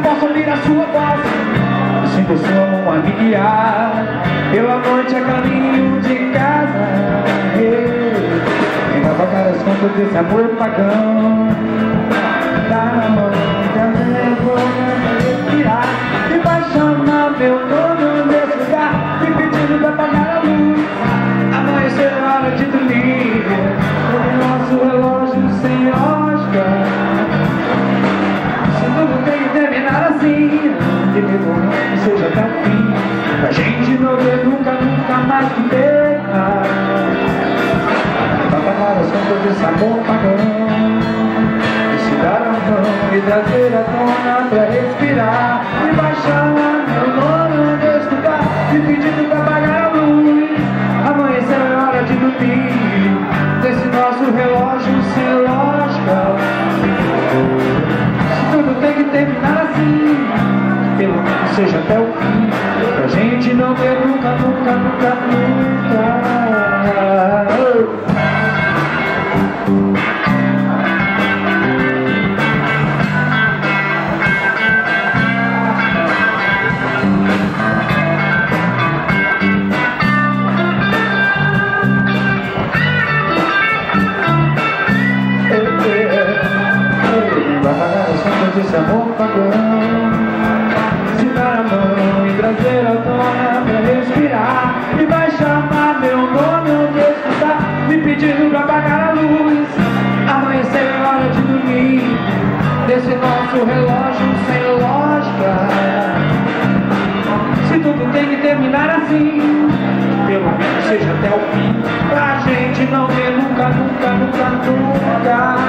posso ouvir a sua voz. Sinto sua mão a me guiar pela noite a caminho de casa. Venha pagar as contas desse amor pagão. Dá na mão, trazer boca pra respirar. E vai chamar meu nome nesse lugar, me pedindo pra apagar a luz. Amanhecer é hora de dormir, o nosso relógio sem lógica. Se tudo tem que terminar assim, que mesmo que seja até o fim, pra gente não ver nunca, nunca mais que terra. Pra pagar as contas desse amor pagão, e se dar a mão e trazer a tona pra respirar. E vai chamar meu nome nesse lugar, me pedindo pra apagar a luz. Amanhecer é hora de dormir, desse nosso relógio sem lógica. Se tudo tem que terminar assim, pelo menos seja até o fim, pra gente não ver nunca, nunca, nunca, nunca. Vai pagar as contas desse amor pagão, se dar a mão e trazer a tona pra respirar. E vai chamar meu nome onde escutar, me pedindo pra apagar a luz. Amanhecer é hora de dormir, desse nosso relógio sem lógica. Se tudo tem que terminar assim, pelo menos seja até o fim, pra gente não ver nunca, nunca, nunca, nunca.